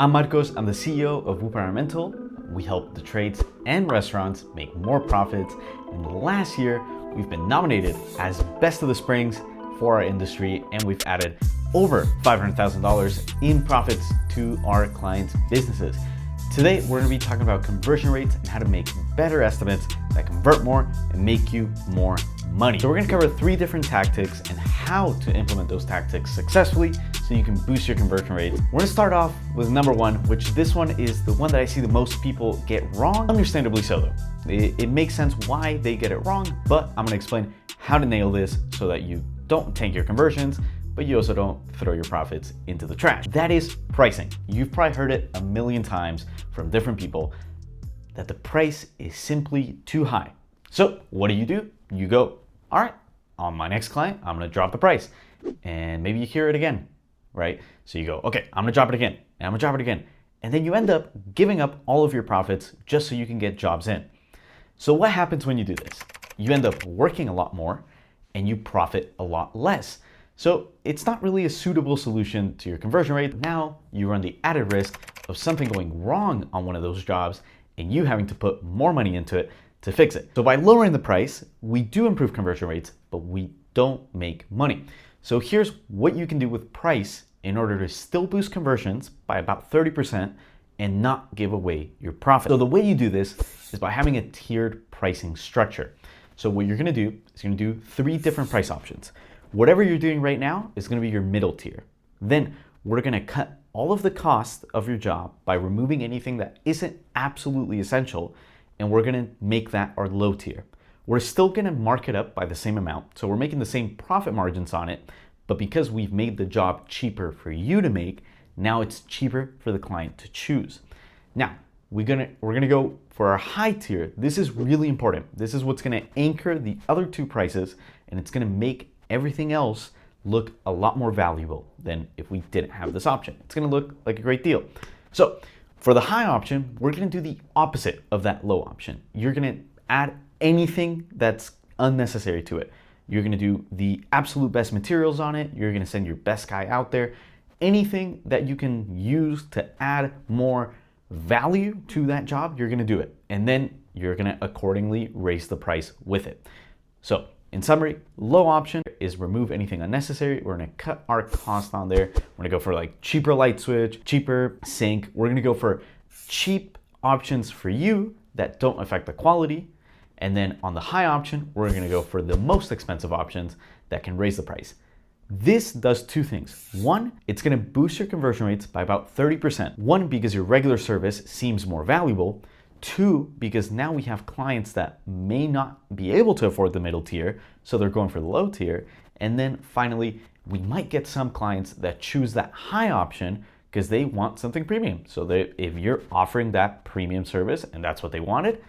I'm Marcos, I'm the CEO of Woop Environmental. We help the trades and restaurants make more profits. And last year, we've been nominated as Best of the Springs for our industry, and we've added over $500,000 in profits to our clients' businesses. Today, we're gonna be talking about conversion rates and how to make better estimates that convert more and make you more money. So we're gonna cover 3 different tactics and how to implement those tactics successfully so you can boost your conversion rate. We're gonna start off with number 1, which this one is the one that I see the most people get wrong, understandably so though. It makes sense why they get it wrong, but I'm gonna explain how to nail this so that you don't tank your conversions, but you also don't throw your profits into the trash. That is pricing. You've probably heard it a million times from different people that the price is simply too high. So what do? You go, all right, on my next client, I'm gonna drop the price. And maybe you hear it again, right? So you go, okay, I'm gonna drop it again, and I'm gonna drop it again. And then you end up giving up all of your profits just so you can get jobs in. So what happens when you do this? You end up working a lot more and you profit a lot less. So it's not really a suitable solution to your conversion rate. Now you run the added risk of something going wrong on one of those jobs and you having to put more money into it to fix it. So by lowering the price, we do improve conversion rates, but we don't make money. So here's what you can do with price in order to still boost conversions by about 30% and not give away your profit. So the way you do this is by having a tiered pricing structure. So what you're gonna do is you're gonna do 3 different price options. Whatever you're doing right now is gonna be your middle tier. Then we're gonna cut all of the cost of your job by removing anything that isn't absolutely essential, and we're gonna make that our low tier. We're still gonna mark it up by the same amount, so we're making the same profit margins on it, but because we've made the job cheaper for you to make, now it's cheaper for the client to choose. Now, we're gonna go for our high tier. This is really important. This is what's gonna anchor the other 2 prices, and it's gonna make everything else look a lot more valuable than if we didn't have this option. It's gonna look like a great deal. So for the high option, we're gonna do the opposite of that low option. You're gonna add anything that's unnecessary to it. You're gonna do the absolute best materials on it. You're gonna send your best guy out there. Anything that you can use to add more value to that job, you're gonna do it. And then you're gonna accordingly raise the price with it. So in summary, low option is remove anything unnecessary. We're gonna cut our cost on there. We're gonna go for like cheaper light switch, cheaper sink. We're gonna go for cheap options for you that don't affect the quality. And then on the high option, we're gonna go for the most expensive options that can raise the price. This does 2 things. 1, it's gonna boost your conversion rates by about 30%. 1, because your regular service seems more valuable. 2, because now we have clients that may not be able to afford the middle tier, so they're going for the low tier. And then finally, we might get some clients that choose that high option because they want something premium. So if you're offering that premium service and that's what they wanted,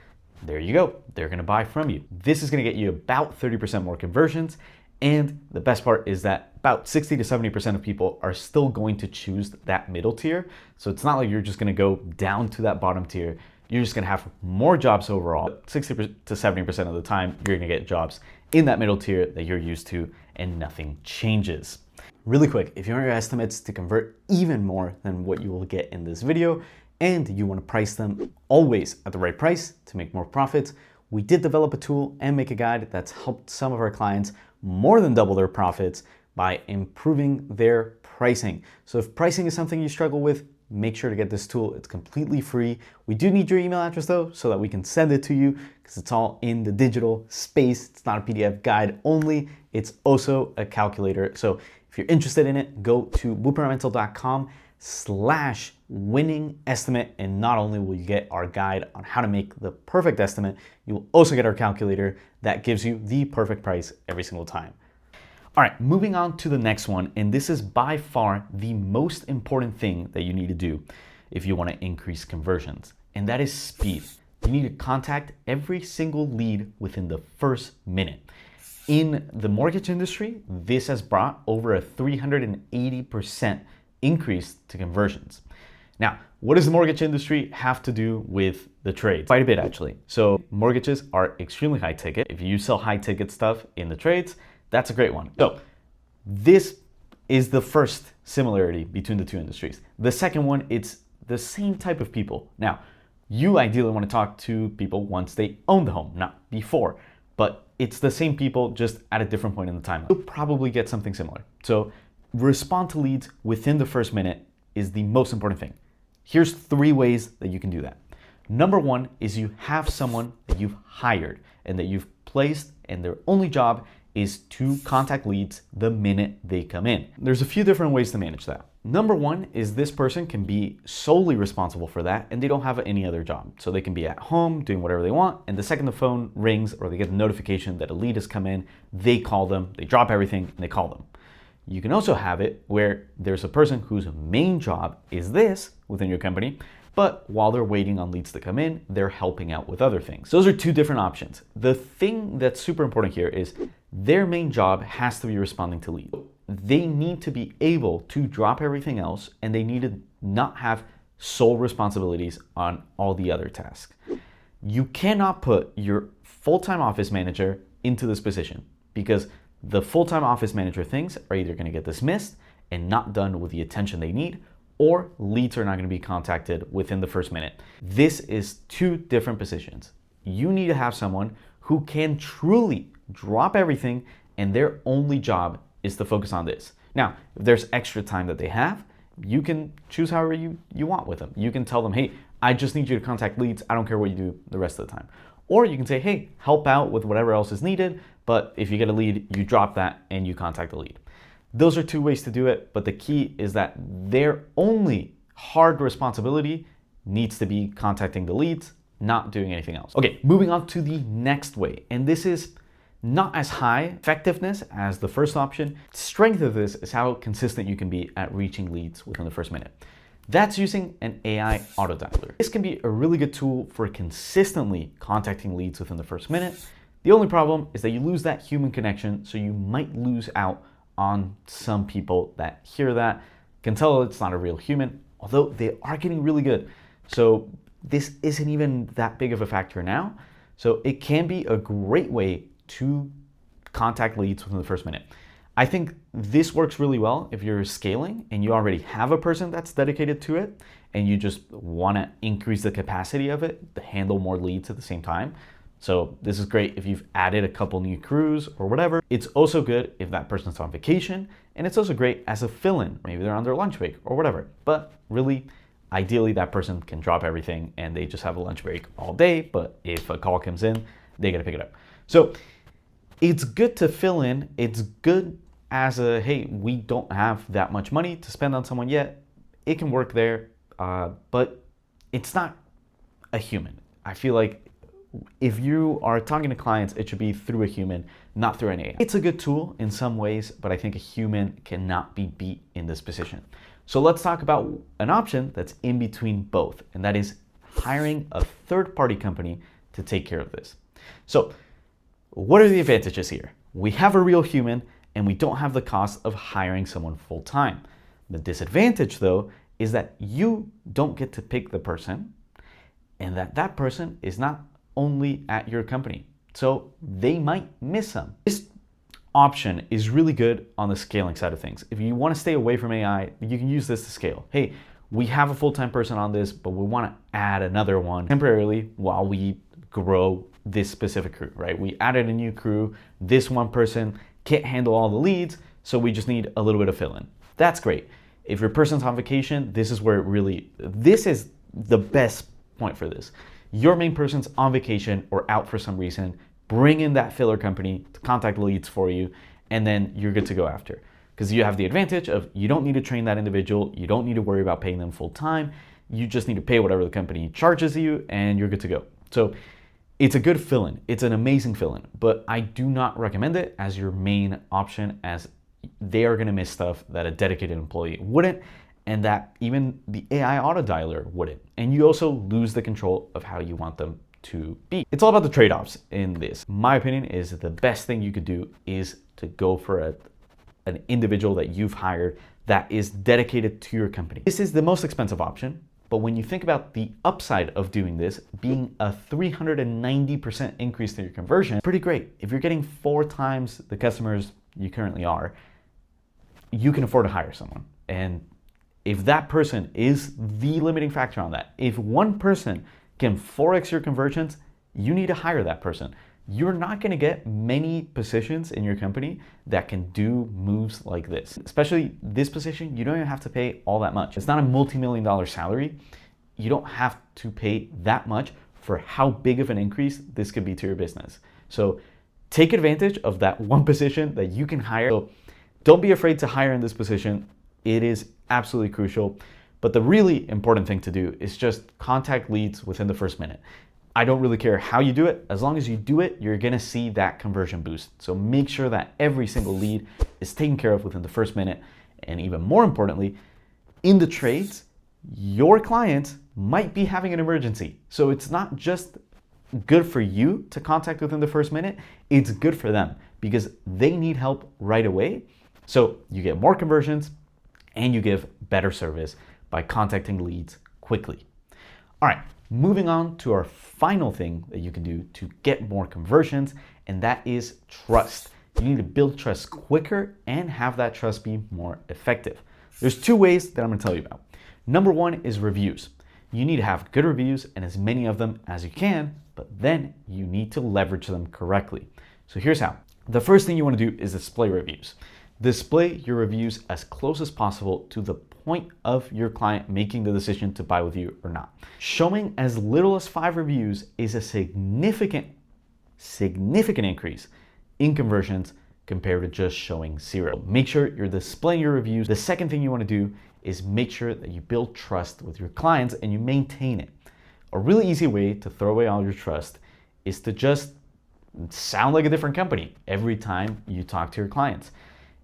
there you go, they're gonna buy from you. This is gonna get you about 30% more conversions. And the best part is that about 60 to 70% of people are still going to choose that middle tier. So it's not like you're just gonna go down to that bottom tier. You're just gonna have more jobs overall. 60 to 70% of the time, you're gonna get jobs in that middle tier that you're used to and nothing changes. Really quick, if you want your estimates to convert even more than what you will get in this video, and you wanna price them always at the right price to make more profits, we did develop a tool and make a guide that's helped some of our clients more than double their profits by improving their pricing. So if pricing is something you struggle with, make sure to get this tool. It's completely free. We do need your email address though, so that we can send it to you because it's all in the digital space. It's not a PDF guide only. It's also a calculator. So if you're interested in it, go to woopenvironmental.com/winning estimate. And not only will you get our guide on how to make the perfect estimate, you will also get our calculator that gives you the perfect price every single time. All right, moving on to the next one, and this is by far the most important thing that you need to do if you want to increase conversions, and that is speed. You need to contact every single lead within the first minute. In the mortgage industry, this has brought over a 380% increase to conversions. Now, what does the mortgage industry have to do with the trades? Quite a bit, actually. So mortgages are extremely high ticket. If you sell high ticket stuff in the trades, that's a great one. So this is the first similarity between the 2 industries. The second one, it's the same type of people. Now, you ideally want to talk to people once they own the home, not before, but it's the same people just at a different point in the timeline. You'll probably get something similar. So respond to leads within the first minute is the most important thing. Here's 3 ways that you can do that. Number 1 is you have someone that you've hired and that you've placed, and their only job is to contact leads the minute they come in. There's a few different ways to manage that. Number 1 is this person can be solely responsible for that and they don't have any other job. So they can be at home doing whatever they want, and the second the phone rings or they get a notification that a lead has come in, they call them, they drop everything and they call them. You can also have it where there's a person whose main job is this within your company, but while they're waiting on leads to come in, they're helping out with other things. Those are 2 different options. The thing that's super important here is their main job has to be responding to leads. They need to be able to drop everything else, and they need to not have sole responsibilities on all the other tasks. You cannot put your full-time office manager into this position because the full-time office manager things are either going to get dismissed and not done with the attention they need, or leads are not going to be contacted within the first minute. This is 2 different positions. You need to have someone who can truly drop everything and their only job is to focus on this. Now, if there's extra time that they have, you can choose however you want with them. You can tell them, hey, I just need you to contact leads. I don't care what you do the rest of the time. Or you can say, hey, help out with whatever else is needed, but if you get a lead, you drop that and you contact the lead. Those are 2 ways to do it, but the key is that their only hard responsibility needs to be contacting the leads, not doing anything else. Okay, moving on to the next way, and this is not as high effectiveness as the first option. Strength of this is how consistent you can be at reaching leads within the first minute. That's using an AI auto dialer. This can be a really good tool for consistently contacting leads within the first minute. The only problem is that you lose that human connection, so you might lose out on some people that hear that, can tell it's not a real human, although they are getting really good. So this isn't even that big of a factor now. So it can be a great way to contact leads within the first minute. I think this works really well if you're scaling and you already have a person that's dedicated to it and you just want to increase the capacity of it to handle more leads at the same time. So this is great if you've added a couple new crews or whatever. It's also good if that person's on vacation, and it's also great as a fill-in. Maybe they're on their lunch break or whatever. But really, ideally that person can drop everything and they just have a lunch break all day, but if a call comes in, they gotta pick it up. So it's good to fill in. It's good as a, hey, we don't have that much money to spend on someone yet. It can work there, but it's not a human. I feel like if you are talking to clients, it should be through a human, not through an AI. It's a good tool in some ways, but I think a human cannot be beat in this position. So let's talk about an option that's in between both, and that is hiring a third-party company to take care of this. So what are the advantages here? We have a real human and we don't have the cost of hiring someone full-time. The disadvantage though is that you don't get to pick the person, and that person is not only at your company. So they might miss some. This option is really good on the scaling side of things. If you want to stay away from AI, you can use this to scale. Hey, we have a full-time person on this, but we want to add another one temporarily while we grow this specific crew, right? We added a new crew. This one person can't handle all the leads, so we just need a little bit of fill-in. That's great. If your person's on vacation, this is where this is the best point for this. Your main person's on vacation or out for some reason, bring in that filler company to contact leads for you, and then you're good to go after. Because you have the advantage of you don't need to train that individual, you don't need to worry about paying them full time, you just need to pay whatever the company charges you, and you're good to go. So it's a good fill-in, it's an amazing fill-in, but I do not recommend it as your main option, as they are gonna miss stuff that a dedicated employee wouldn't, and that even the AI auto dialer wouldn't. And you also lose the control of how you want them to be. It's all about the trade-offs in this. My opinion is that the best thing you could do is to go for an individual that you've hired that is dedicated to your company. This is the most expensive option, but when you think about the upside of doing this being a 390% increase to your conversion, pretty great. If you're getting 4 times the customers you currently are, you can afford to hire someone. And if that person is the limiting factor on that, if one person can 4x your conversions, you need to hire that person. You're not going to get many positions in your company that can do moves like this. Especially this position, you don't even have to pay all that much. It's not a multi-million-dollar salary. You don't have to pay that much for how big of an increase this could be to your business. So take advantage of that one position that you can hire. So don't be afraid to hire in this position. It is absolutely crucial. But the really important thing to do is just contact leads within the first minute. I don't really care how you do it. As long as you do it, you're gonna see that conversion boost. So make sure that every single lead is taken care of within the first minute. And even more importantly, in the trades, your clients might be having an emergency. So it's not just good for you to contact within the first minute, it's good for them because they need help right away. So you get more conversions and you give better service by contacting leads quickly. All right, moving on to our final thing that you can do to get more conversions, and that is trust. You need to build trust quicker and have that trust be more effective. There's two ways that I'm gonna tell you about. Number one is reviews. You need to have good reviews and as many of them as you can, but then you need to leverage them correctly. So here's how. The first thing you want to do is display reviews. Display your reviews as close as possible to the point of your client making the decision to buy with you or not. Showing as little as 5 reviews is a significant increase in conversions compared to just showing 0. Make sure you're displaying your reviews. The second thing you want to do is make sure that you build trust with your clients and you maintain it. A really easy way to throw away all your trust is to just sound like a different company every time you talk to your clients.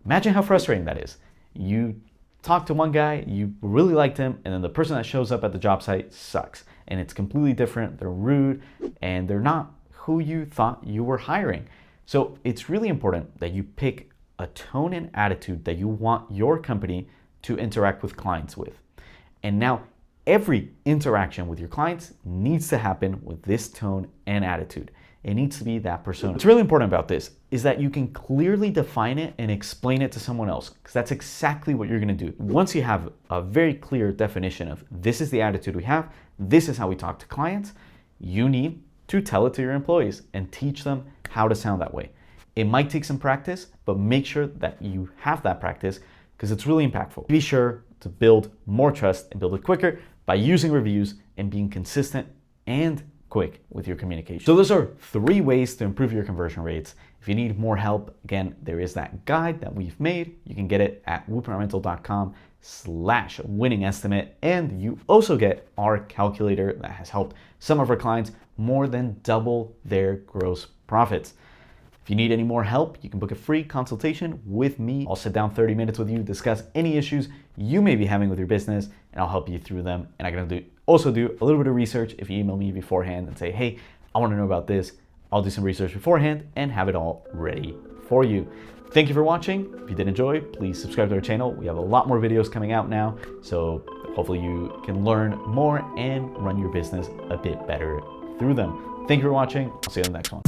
Imagine how frustrating that is. You talk to one guy, you really liked him, and then the person that shows up at the job site sucks. And it's completely different, they're rude, and they're not who you thought you were hiring. So it's really important that you pick a tone and attitude that you want your company to interact with clients with. And now every interaction with your clients needs to happen with this tone and attitude. It needs to be that persona. What's really important about this is that you can clearly define it and explain it to someone else, because that's exactly what you're gonna do. Once you have a very clear definition of this is the attitude we have, this is how we talk to clients, you need to tell it to your employees and teach them how to sound that way. It might take some practice, but make sure that you have that practice because it's really impactful. Be sure to build more trust and build it quicker by using reviews and being consistent and quick with your communication. So those are 3 ways to improve your conversion rates. If you need more help, again, there is that guide that we've made. You can get it at whoopenvironmental.com/winning estimate. And you also get our calculator that has helped some of our clients more than double their gross profits. If you need any more help, you can book a free consultation with me. I'll sit down 30 minutes with you, discuss any issues you may be having with your business, and I'll help you through them. And I'm gonna also do a little bit of research. If you email me beforehand and say, hey, I wanna know about this, I'll do some research beforehand and have it all ready for you. Thank you for watching. If you did enjoy, please subscribe to our channel. We have a lot more videos coming out now, so hopefully you can learn more and run your business a bit better through them. Thank you for watching. I'll see you on the next one.